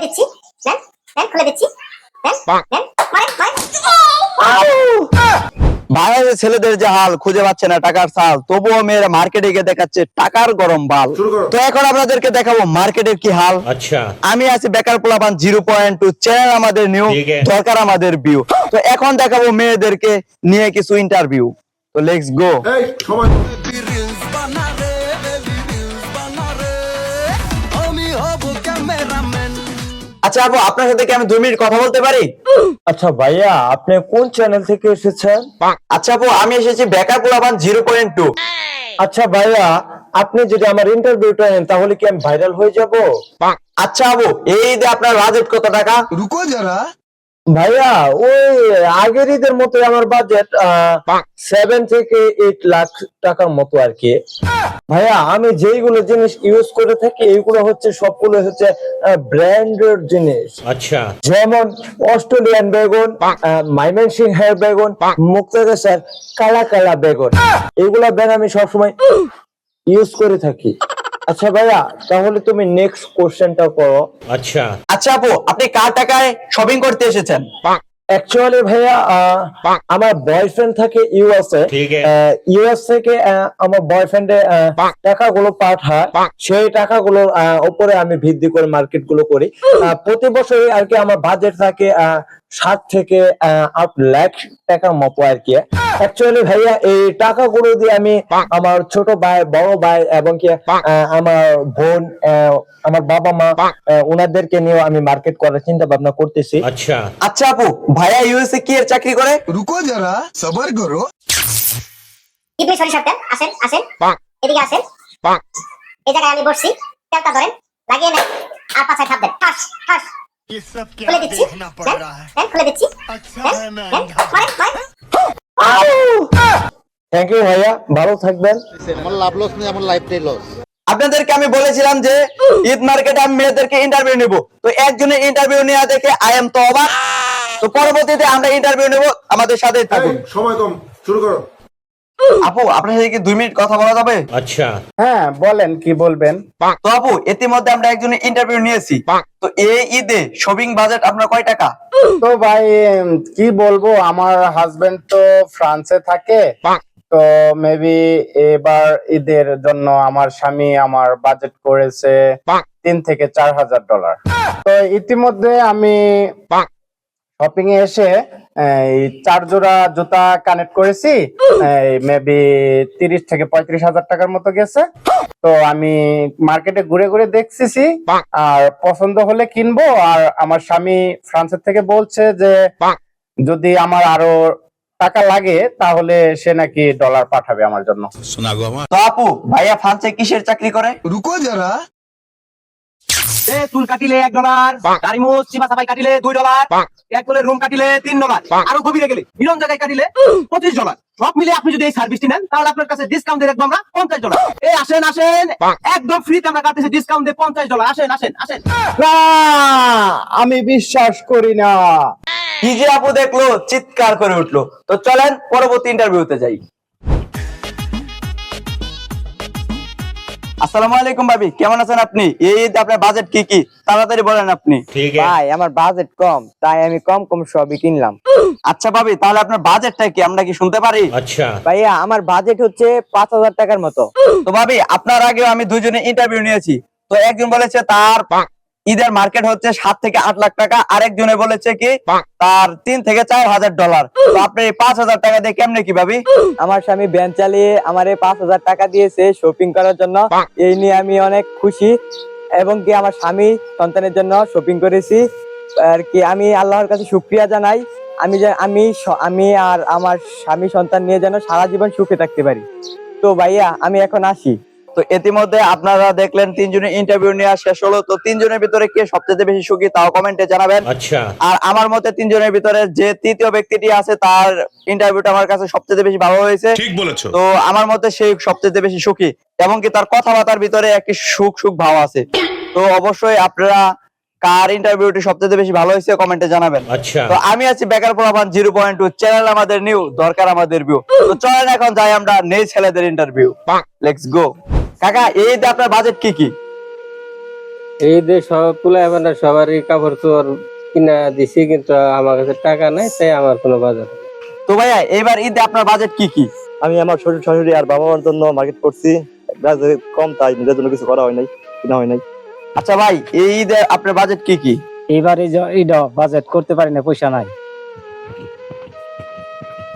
দিচ্ছি, দেন দেন খুলে দিচ্ছি, দেন দেন মারেন মারেন। বাংলাদেশের ছেলেদের যে হাল, খুঁজে পাচ্ছে না টাকার চাল, তবুও মেয়েরা মার্কেটে গিয়ে দেখাচ্ছে টাকার গরম বাল। তো এখন আপনাদেরকে দেখাবো মার্কেটের কি হাল। अच्छा আমি আছি বেকার পোলাপান 0.2, চ্যানেল আমাদের নিউ, ঠিক আছে। দরকার আমাদের ভিউ। তো এখন দেখাবো মেয়েদেরকে নিয়ে কিছু ইন্টারভিউ। তো লেটস গো। এই সময় আচ্ছা আপু, আপনার সাথে কি আমি 2 মিনিট কথা বলতে পারি? আচ্ছা ভাইয়া, আপনি কোন চ্যানেল থেকে এসেছেন? আচ্ছা আপু, আমি এসেছি বেকার পোলাপান 0.2। আচ্ছা ভাইয়া, আপনি যদি আমার ইন্টারভিউটা নেন তাহলে কি আমি ভাইরাল হয়ে যাব? আচ্ছা আপু, এই ঈদে আপনার বাজেট কত টাকা? রুকো যারা ভাইয়া, ওই আগের ঈদের মতো আমার বাজেট 7 থেকে 8 লাখ টাকার মতো আর কি। ভাইয়া, আমি যেইগুলো জিনিস ইউজ করে থাকি এইগুলো হচ্ছে সবগুলো হচ্ছে ব্র্যান্ডেড জিনিস, अच्छा যেমন অস্ট্রেলিয়ান বেগুন, ময়মনসিংহের বেগুন, মুক্তাগাছার কালা কালা বেগুন। এইগুলা বেগুন আমি সবসময় ইউজ করে থাকি। আচ্ছা ভাইয়া, তাহলে তুমি নেক্সট কোশ্চেনটা করো। अच्छा আচ্ছা আপু, আপনি কার টাকায় শপিং করতে এসেছেন? অ্যাকচুয়ালি ভাইয়া, আমার বয়ফ্রেন্ড থাকে ইউএসএ। ঠিক আছে। ইউএস থেকে আমার বয়ফ্রেন্ডে টাকাগুলো পাঠায়, সেই টাকাগুলোর উপরে আমি ভিত্তি করে মার্কেট গুলো করি। প্রতি বছরই আর কি আমার বাজেট থাকে 7 থেকে 8 লাখ টাকার মতো আর কি। অ্যাকচুয়ালি ভাইয়া, এই টাকাগুলো দিয়ে আমি আমার ছোট ভাই, বড় ভাই এবং কি আমার বোন, আমার বাবা মা, ওনাদেরকে নিয়ে আমি মার্কেট করার চিন্তা ভাবনা করতেছি। अच्छा আচ্ছা আপু, ভাইয়া ইউএসএ কি এর চাকরি করে? রুকো যারা সবার করো। কিডনি সরিষার তেল, আসেন আসেন এদিকে আসেন। এই জায়গায় আমি বসছি, তেলটা ধরেন, লাগিয়ে নেন আর পাছায় খাপ দেন। ঠাস ঠাস খুলে দিচ্ছি, দেন দেন খুলে দিচ্ছি, দেন দেন মারেন মারেন। থ্যাংক ইউ ভাইয়া, ভালো থাকবেন। আমার লাভ লস নেই, আমার লাইফটাই লস। আপনাদেরকে আমি বলেছিলাম যে ঈদ মার্কেটে আমি মেয়েদেরকে ইন্টারভিউ নেব, তো একজনের ইন্টারভিউ নেওয়া দেখে আই এম তো অবাক। তো পরবর্তীতে আমরা ইন্টারভিউ নেব, আমাদের সাথে থাকুন। সময় কম, শুরু করো। আপু, আপনার সাথে কি 2 মিনিট কথা বলা যাবে? अच्छा হ্যাঁ বলেন, কি বলবেন? তো আপু, ইতিমধ্যে আমরা একজনের ইন্টারভিউ নিয়েছি। তো এই ঈদে শপিং বাজেট আপনার কয় টাকা? তো ভাই, কি বলবো, আমার হাজবেন্ড তো ফ্রান্সে থাকে। তো মেবি এবার ঈদের জন্য আমার স্বামী আমার বাজেট করেছে $3,000 থেকে $4,000। তো ইতিমধ্যে আমি শপিং এ এসে এই 4 জোড়া জুতা কানেক্ট করেছি, মেবি 30 থেকে 35,000 টাকার মতো গেছে। তো আমি মার্কেটে ঘুরে ঘুরে দেখতেছি, আর পছন্দ হলে কিনবো। আর আমার স্বামী ফ্রান্সের থেকে বলছে যে যদি আমার আরো টাকা লাগে তাহলে সে নাকি ডলার পাঠাবে আমার জন্য। তো আপু, ভাইয়া ফ্রান্সে কিসের চাকরি করে? রুকো যারা চুল কাটিলে $1, দাড়ি মুছ চিপা চাপাই কাটিলে $2, এক কোলের রুম কাটিলে $3, আরো গভীরে গেলে মিলন জায়গায় কাটিলে $25। সব মিলে আপনি যদি এই সার্ভিসটি নেন তাহলে আপনার কাছে ডিসকাউন্ট দিয়ে রাখবো আমরা $50। এই আসেন আসেন, একদম ফ্রিতে আমরা কাটতেছি ডিসকাউন্ট দিয়ে $50। আসেন আসেন আসেন। না, আমি বিশ্বাস করি না। কি যে আপু দেখলো, চিৎকার করে উঠলো। তো চলেন পরবর্তী ইন্টারভিউতে যাই। আসসালামু আলাইকুম ভাবি, কেমন আছেন আপনি? এই ঈদে আপনার বাজেট কি কি তাড়াতাড়ি বলেন আপনি। ठीक है ভাই, আমার বাজেট কম, তাই আমি কম কম সবই কিনলাম। আচ্ছা ভাবি, তাহলে আপনার বাজেটটা কি আমরা কি শুনতে পারি? अच्छा ভাইয়া, আমার বাজেট হচ্ছে 5,000 টাকার মতো। তো ভাবি, আপনার আগেও আমি দুজনে ইন্টারভিউ নিয়েছি। তো একজন বলেছে তার ঈদের মার্কেট হচ্ছে 7 থেকে 8 লাখ টাকা, আরেকজনে বলেছে কি তার $3 থেকে $4,000। তো আপনি এই 5,000 টাকা দিয়ে কেমনে কি ভাবি? আমার স্বামী ভ্যান চালিয়ে আমারে 5,000 টাকা দিয়েছে শপিং করার জন্য। এই নিয়ে আমি অনেক খুশি, এবং কি আমার স্বামী সন্তানের জন্য শপিং করেছি আর কি। আমি আল্লাহর কাছে শুকরিয়া জানাই, আমি আর আমার স্বামী সন্তান নিয়ে যেন সারা জীবন সুখে থাকতে পারি। তো ভাইয়া, আমি এখন আসি। তো ইতিমধ্যে আপনারা দেখলেন 3 জনের ইন্টারভিউ নেওয়া শেষ হলো। তো 3 জনের ভিতরে কে সবচেয়ে বেশি সুখী তাও কমেন্টে জানাবেন। अच्छा আর আমার মতে 3 জনের ভিতরে যে তৃতীয় ব্যক্তিটি আছে তার ইন্টারভিউটা আমার কাছে সবচেয়ে বেশি ভালো হয়েছে। ঠিক বলেছো। তো আমার মতে সেই সবচেয়ে বেশি সুখী, এবং কি তার কথাবার্তার ভিতরে একটি সুখ সুখ ভাব আছে। তো অবশ্যই আপনারা কার ইন্টারভিউটি সবচেয়ে বেশি ভালো হয়েছে কমেন্টে জানাবেন। अच्छा তো আমি আছি বেকার পোলাপান 0.2, চ্যানেল আমাদের নিউ, দরকার আমাদের ভিউ। তো চলেন এখন যাই আমরা নেই ছেলেদের ইন্টারভিউ। Let's go. কাকা, এই যে আপনার বাজেট কি কি? এই যে সব তুলে মানে সবারই কাপড় চোপড় কিনা দিছি, কিন্তু আমার কাছে টাকা নাই, তাই আমার কোনো বাজার নেই। তো ভাইয়া এবার ঈদে আপনার বাজেট কি কি? আমি আমার শ্বশুর শাশুড়ি আর বাবা মার জন্য মার্কেট করছি, বাজেট কম তাই নিজের জন্য কিছু করা হয় নাই, কিনা হয় নাই। আচ্ছা ভাই, এই ঈদে আপনার বাজেট কি কি? এইবারে এইটা বাজেট করতে পারি না, পয়সা নাই।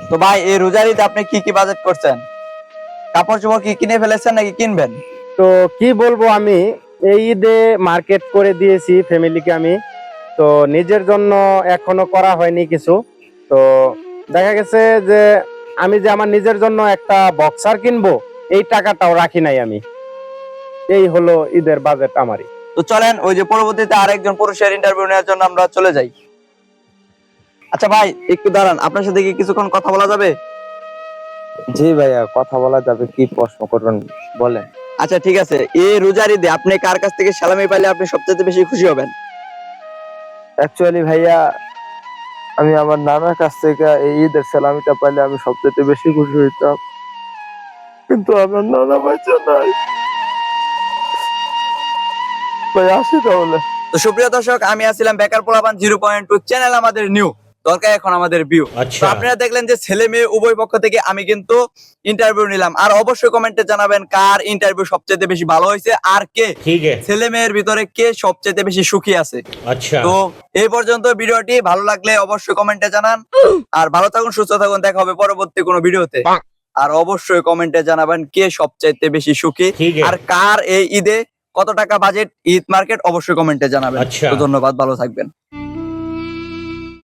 তো ভাই এই রোজার ঈদে আপনি কি কি বাজেট করছেন? কাপড় চোপড় কি কিনে ফেলেছেন নাকি কিনবেন? তো কি বলবো, আমি এই ঈদে মার্কেট করে দিয়েছি ফ্যামিলিকে আমি। তো নিজের জন্য এখনো করা হয়নি কিছু। তো দেখা গেছে যে আমি যে আমার নিজের জন্য একটা বক্সার কিনবো, এই টাকাটাও রাখি নাই আমি। এই হলো ঈদের বাজেট আমারই। তো চলেন ওই যে পরবর্তীতে আরেকজন পুরুষের ইন্টারভিউ নেওয়ার জন্য আমরা চলে যাই। আচ্ছা ভাই একটু দাঁড়ান, আপনার সাথে কি কিছুক্ষণ কথা বলা যাবে? জি ভাইয়া, কথা বলা যাবে, কি প্রশ্ন করবেন বলেন। আচ্ছা ঠিক আছে, এই রোজার ঈদে আপনি কার কাছ থেকে সালামি পাইলে আপনি সবচেয়ে বেশি খুশি হবেন? অ্যাকচুয়ালি ভাইয়া, আমি আমার নানার কাছ থেকে এই ঈদের সালামিটা পাইলে আমি সবচেয়ে বেশি খুশি হইতাম, কিন্তু আমার নানা বাচ্চা নাই। ভাই আসি তাহলে। তো সুপ্রিয় দর্শক, আমি আছিলাম বেকার পোলাপান 0.2 চ্যানেল আমাদের নিউ দরকার এখন আমাদের ভিউ। তো আপনারা দেখলেন যে ছেলে মেয়ে উভয় পক্ষ থেকে আমি কিন্তু ইন্টারভিউ নিলাম। আর অবশ্যই কমেন্টে জানাবেন কার ইন্টারভিউ সবচেয়ে বেশি ভালো হয়েছে, আর কে ছেলে মেয়ের ভিতরে কে সবচেয়ে বেশি সুখী আছে। তো এই পর্যন্ত ভিডিওটি ভালো লাগলে অবশ্যই কমেন্টে জানান। আর ভালো থাকুন, সুস্থ থাকুন, দেখা হবে পরবর্তী কোনো ভিডিওতে। আর অবশ্যই কমেন্টে জানাবেন কে সবচেয়ে বেশি সুখী, আর কার এই ঈদে কত টাকা বাজেট ঈদ মার্কেট, অবশ্যই কমেন্টে জানাবেন। তো ধন্যবাদ, ভালো থাকবেন।